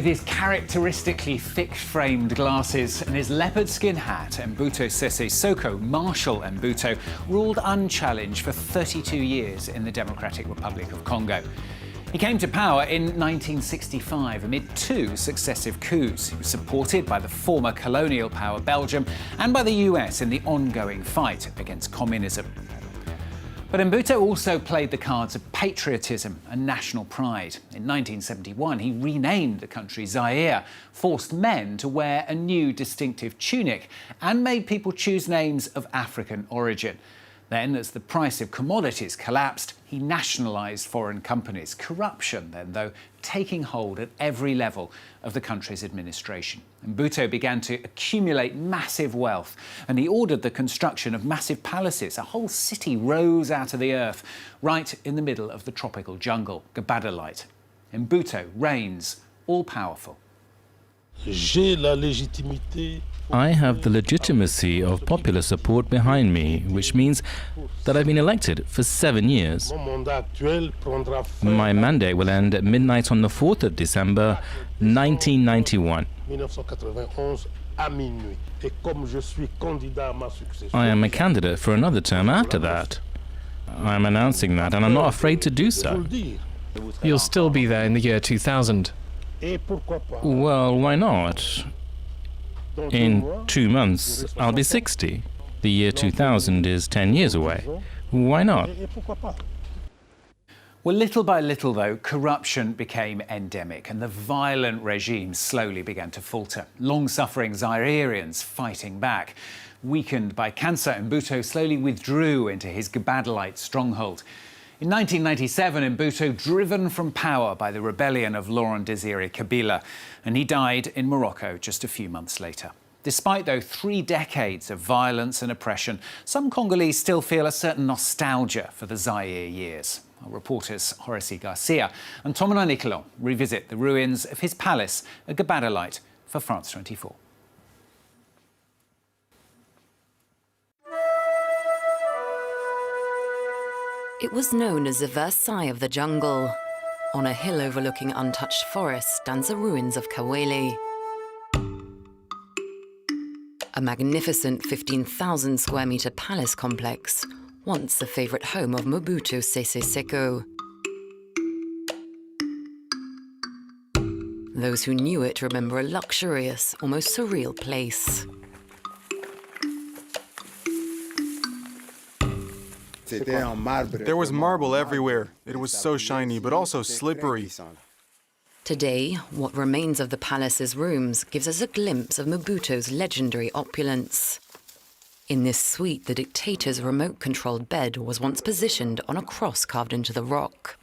With his characteristically thick-framed glasses and his leopard skin hat, Mobutu Sese Sekou, Marshal Mobutu, ruled unchallenged for 32 years in the Democratic Republic of Congo. He came to power in 1965 amid two successive coups. He was supported by the former colonial power Belgium and by the US in the ongoing fight against communism. But Mobutu also played the cards of patriotism and national pride. In 1971, he renamed the country Zaire, forced men to wear a new distinctive tunic, and made people choose names of African origin. Then, as the price of commodities collapsed, he nationalised foreign companies. Corruption then, though, taking hold at every level of the country's administration. Mobutu began to accumulate massive wealth, and he ordered the construction of massive palaces. A whole city rose out of the earth, right in the middle of the tropical jungle, GBADOLITE. Mobutu reigns all-powerful. I have the legitimacy of popular support behind me, which means that I've been elected for 7 years. My mandate will end at midnight on the 4th of December, 1991. I am a candidate for another term after that. I am announcing that, and I'm not afraid to do so. You'll still be there in the year 2000. Well, why not? In 2 months, I'll be 60. The year 2000 is 10 years away. Why not? Well, little by little, though, corruption became endemic and the violent regime slowly began to falter. Long-suffering Zaireans fighting back. Weakened by cancer, Mobutu slowly withdrew into his GBADOLITE stronghold. In 1997, Mobutu driven from power by the rebellion of Laurent Désiré Kabila, and he died in Morocco just a few months later. Despite, though, 3 decades of violence and oppression, some Congolese still feel a certain nostalgia for the Zaire years. Our reporters Horace Garcia and Thomas Nicolon revisit the ruins of his palace at GBADOLITE for France 24. It was known as the Versailles of the jungle. On a hill overlooking untouched forest stands the ruins of Kawele. A magnificent 15,000 square metre palace complex, once the favourite home of Mobutu Sese Sekou. Those who knew it remember a luxurious, almost surreal place. There was marble everywhere. It was so shiny, but also slippery. Today, what remains of the palace's rooms gives us a glimpse of Mobutu's legendary opulence. In this suite, the dictator's remote-controlled bed was once positioned on a cross carved into the rock.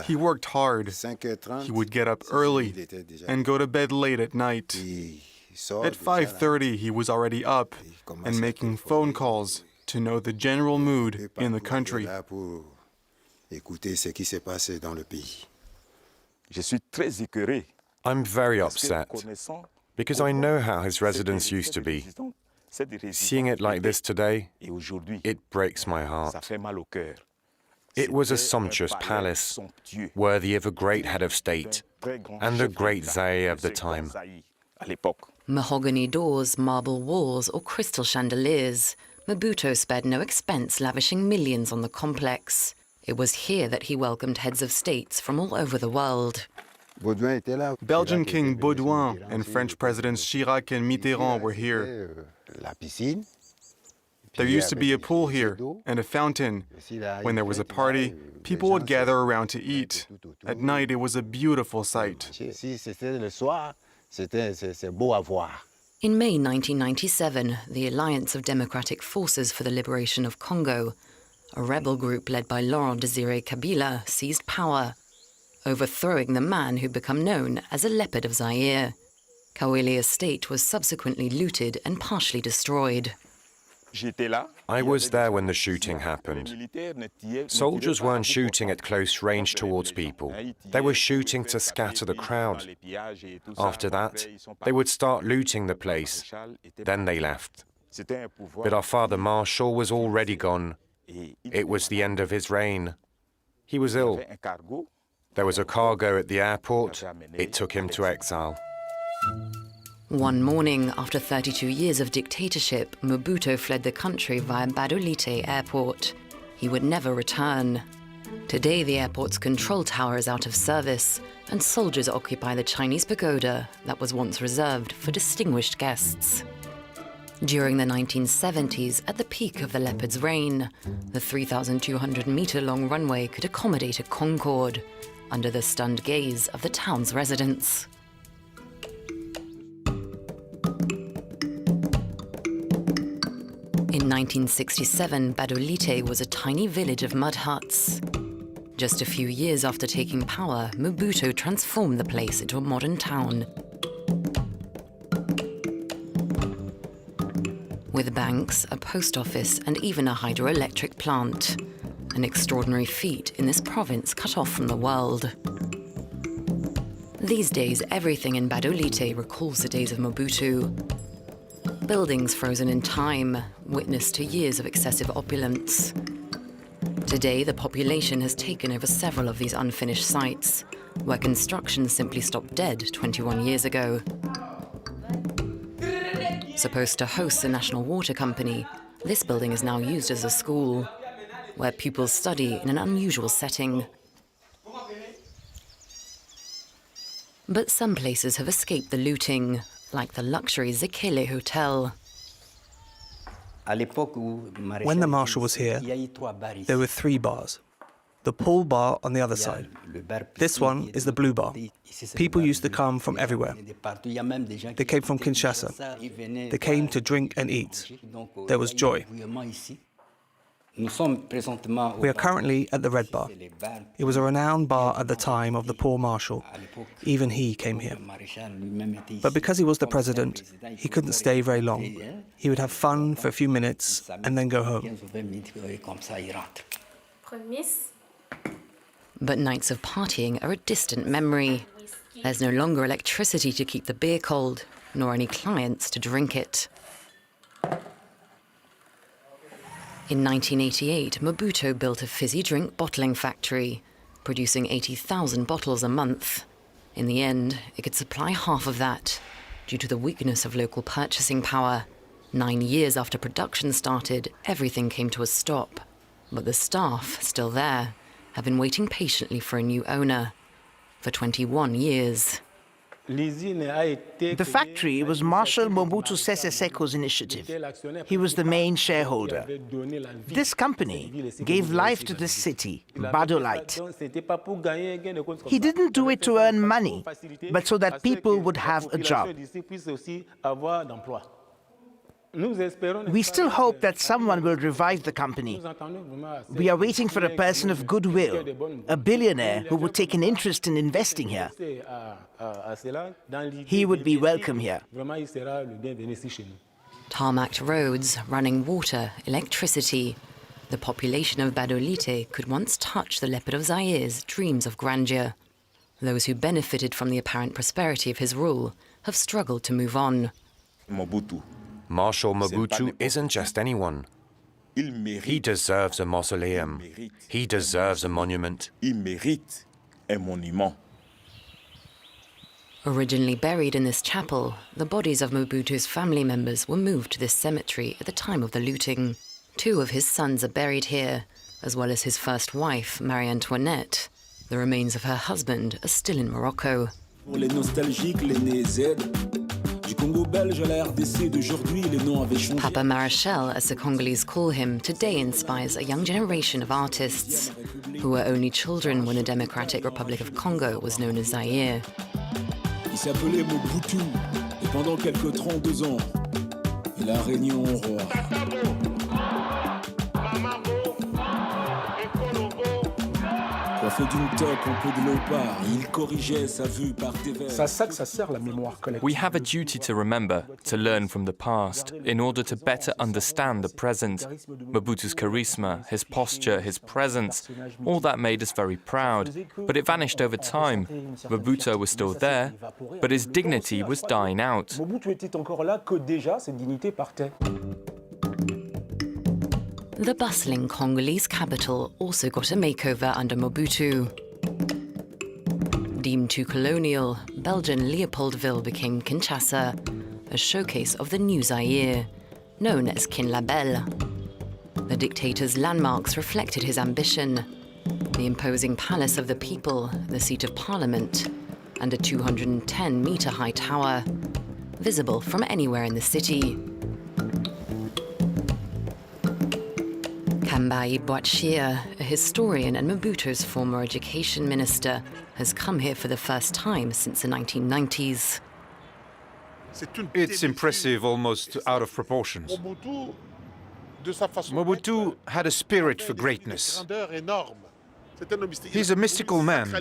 He worked hard. He would get up early and go to bed late at night. At 5:30, he was already up and making phone calls to know the general mood in the country. I'm very upset because I know how his residence used to be. Seeing it like this today, it breaks my heart. It was a sumptuous palace, worthy of a great head of state and the great Zaire of the time. Mahogany doors, marble walls, or crystal chandeliers, Mobutu spared no expense lavishing millions on the complex. It was here that he welcomed heads of states from all over the world. Belgian King Baudouin and French Presidents Chirac and Mitterrand were here. There used to be a pool here and a fountain. When there was a party, people would gather around to eat. At night, it was a beautiful sight. In May 1997, the Alliance of Democratic Forces for the Liberation of Congo, a rebel group led by Laurent Désiré Kabila, seized power, overthrowing the man who'd become known as a Leopard of Zaire. Kawele estate was subsequently looted and partially destroyed. I was there when the shooting happened. Soldiers weren't shooting at close range towards people. They were shooting to scatter the crowd. After that, they would start looting the place. Then they left. But our father Marshal was already gone. It was the end of his reign. He was ill. There was a cargo at the airport. It took him to exile. One morning, after 32 years of dictatorship, Mobutu fled the country via GBADOLITE airport. He would never return. Today, the airport's control tower is out of service, and soldiers occupy the Chinese pagoda that was once reserved for distinguished guests. During the 1970s, at the peak of the leopard's reign, the 3,200-meter-long runway could accommodate a Concorde, under the stunned gaze of the town's residents. In 1967, GBADOLITE was a tiny village of mud huts. Just a few years after taking power, Mobutu transformed the place into a modern town. With banks, a post office, and even a hydroelectric plant. An extraordinary feat in this province cut off from the world. These days, everything in GBADOLITE recalls the days of Mobutu. Buildings frozen in time, witness to years of excessive opulence. Today, the population has taken over several of these unfinished sites, where construction simply stopped dead 21 years ago. Supposed to host the National Water Company, this building is now used as a school, where pupils study in an unusual setting. But some places have escaped the looting, like the luxury Zekele Hotel. When the marshal was here, there were 3 bars. The pool bar on the other side. This one is the blue bar. People used to come from everywhere. They came from Kinshasa. They came to drink and eat. There was joy. We are currently at the Red Bar. It was a renowned bar at the time of the poor marshal. Even he came here. But because he was the president, he couldn't stay very long. He would have fun for a few minutes and then go home. But nights of partying are a distant memory. There's no longer electricity to keep the beer cold, nor any clients to drink it. In 1988, Mobutu built a fizzy drink bottling factory, producing 80,000 bottles a month. In the end, it could supply half of that, due to the weakness of local purchasing power. 9 years after production started, everything came to a stop. But the staff, still there, have been waiting patiently for a new owner. For 21 years. The factory was Marshal Mobutu Sese Sekou's initiative. He was the main shareholder. This company gave life to this city, GBADOLITE. He didn't do it to earn money, but so that people would have a job. We still hope that someone will revive the company. We are waiting for a person of goodwill, a billionaire who would take an interest in investing here. He would be welcome here. Tarmacked roads, running water, electricity. The population of GBADOLITE could once touch the leopard of Zaire's dreams of grandeur. Those who benefited from the apparent prosperity of his rule have struggled to move on. Marshal Mobutu isn't just anyone. He deserves a mausoleum. He deserves a monument. Originally buried in this chapel, the bodies of Mobutu's family members were moved to this cemetery at the time of the looting. 2 of his sons are buried here, as well as his first wife, Marie Antoinette. The remains of her husband are still in Morocco. Papa Marechal, as the Congolese call him, today inspires a young generation of artists who were only children when the Democratic Republic of Congo was known as Zaire. Il s'appelait Mobutu et pendant quelques 32 ans, il a régné en roi. Coiffé d'une toque en peau de léopard, il corrigeait sa vue par des vers. C'est à ça que ça sert la mémoire collective. We have a duty to remember, to learn from the past, in order to better understand the present. Mobutu's charisma, his posture, his presence, all that made us very proud. But it vanished over time. Mobutu was still there, but his dignity was dying out. Mobutu était encore là que déjà cette dignité partait. The bustling Congolese capital also got a makeover under Mobutu. too colonial, Belgian Leopoldville became Kinshasa, a showcase of the new Zaire, known as Kinlabel. The dictator's landmarks reflected his ambition: the imposing palace of the people, the seat of parliament, and a 210-meter-high tower, visible from anywhere in the city. Kambai Boachia, a historian and Mobutu's former education minister, has come here for the first time since the 1990s. It's impressive, almost out of proportions. Mobutu had a spirit for greatness. He's a mystical man,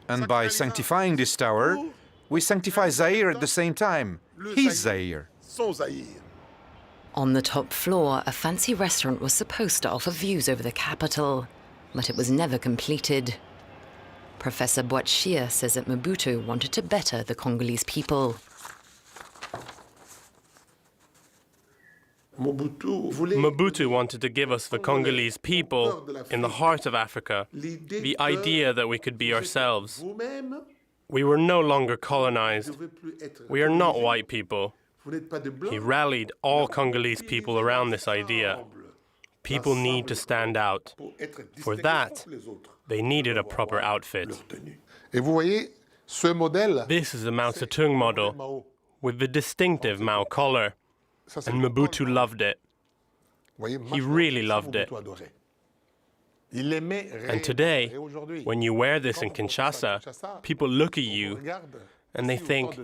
and by sanctifying this tower, we sanctify Zaire at the same time. He's Zaire. On the top floor, a fancy restaurant was supposed to offer views over the capital, but it was never completed. Professor Boachia says that Mobutu wanted to better the Congolese people. Mobutu wanted to give us, the Congolese people, in the heart of Africa, the idea that we could be ourselves. We were no longer colonized. We are not white people. He rallied all Congolese people around this idea. People need to stand out. For that, they needed a proper outfit. This is the Mao Zedong model, with the distinctive Mao collar, and Mobutu loved it. He really loved it. And today, when you wear this in Kinshasa, people look at you and they think,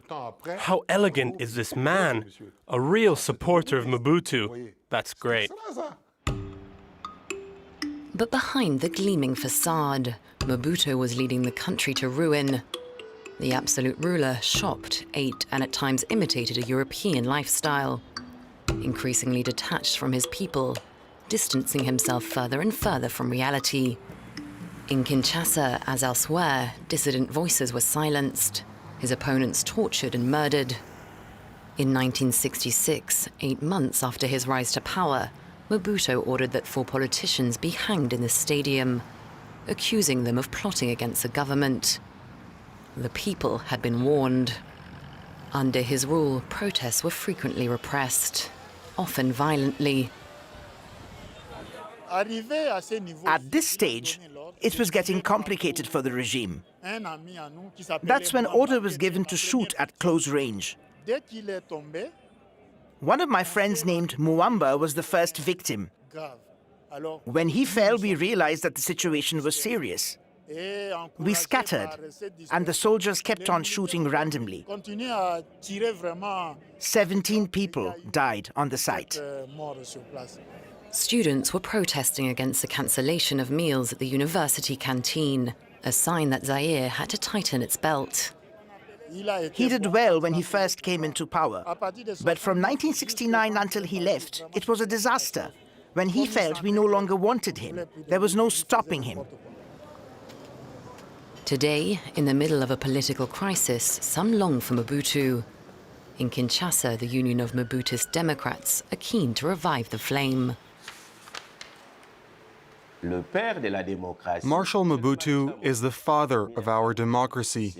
how elegant is this man? A real supporter of Mobutu. That's great. But behind the gleaming facade, Mobutu was leading the country to ruin. The absolute ruler shopped, ate, and at times imitated a European lifestyle, increasingly detached from his people, distancing himself further and further from reality. In Kinshasa, as elsewhere, dissident voices were silenced, his opponents tortured and murdered. In 1966, 8 months after his rise to power, Mobutu ordered that 4 politicians be hanged in the stadium, accusing them of plotting against the government. The people had been warned. Under his rule, protests were frequently repressed, often violently. At this stage, it was getting complicated for the regime. That's when order was given to shoot at close range. One of my friends named Muamba was the first victim. When he fell, we realized that the situation was serious. We scattered, and the soldiers kept on shooting randomly. 17 people died on the site. Students were protesting against the cancellation of meals at the university canteen, a sign that Zaire had to tighten its belt. He did well when he first came into power, but from 1969 until he left, it was a disaster. When he felt we no longer wanted him, there was no stopping him. Today, in the middle of a political crisis, some long for Mobutu. In Kinshasa, the Union of Mobutist Democrats are keen to revive the flame. Marshal Mobutu is the father of our democracy.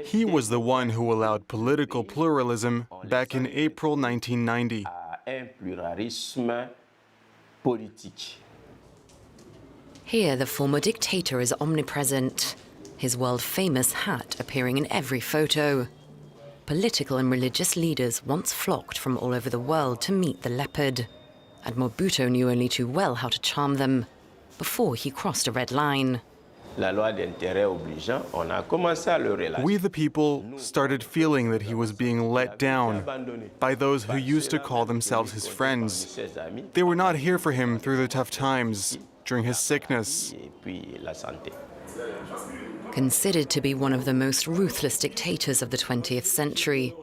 He was the one who allowed political pluralism back in April 1990. Here, the former dictator is omnipresent, his world-famous hat appearing in every photo. Political and religious leaders once flocked from all over the world to meet the leopard, and Mobutu knew only too well how to charm them before he crossed a red line. We, the people, started feeling that he was being let down by those who used to call themselves his friends. They were not here for him through the tough times, during his sickness. Considered to be one of the most ruthless dictators of the 20th century,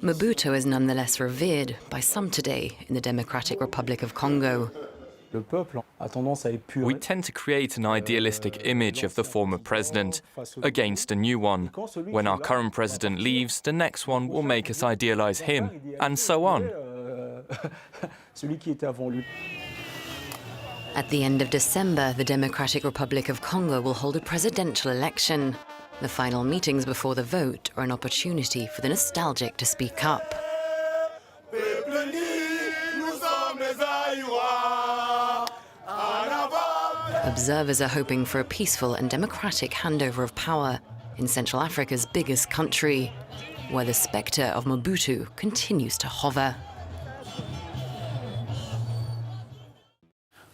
Mobutu is nonetheless revered by some today in the Democratic Republic of Congo. We tend to create an idealistic image of the former president against a new one. When our current president leaves, the next one will make us idealize him, and so on. At the end of December, the Democratic Republic of Congo will hold a presidential election. The final meetings before the vote are an opportunity for the nostalgic to speak up. Observers are hoping for a peaceful and democratic handover of power in Central Africa's biggest country, where the spectre of Mobutu continues to hover.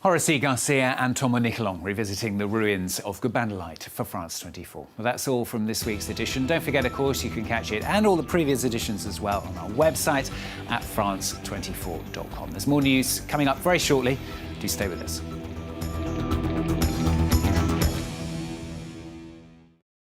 Horace Garcia and Thomas Nicolon revisiting the ruins of GBADOLITE for France 24. Well, that's all from this week's edition. Don't forget, of course, you can catch it and all the previous editions as well on our website at france24.com. There's more news coming up very shortly. Do stay with us.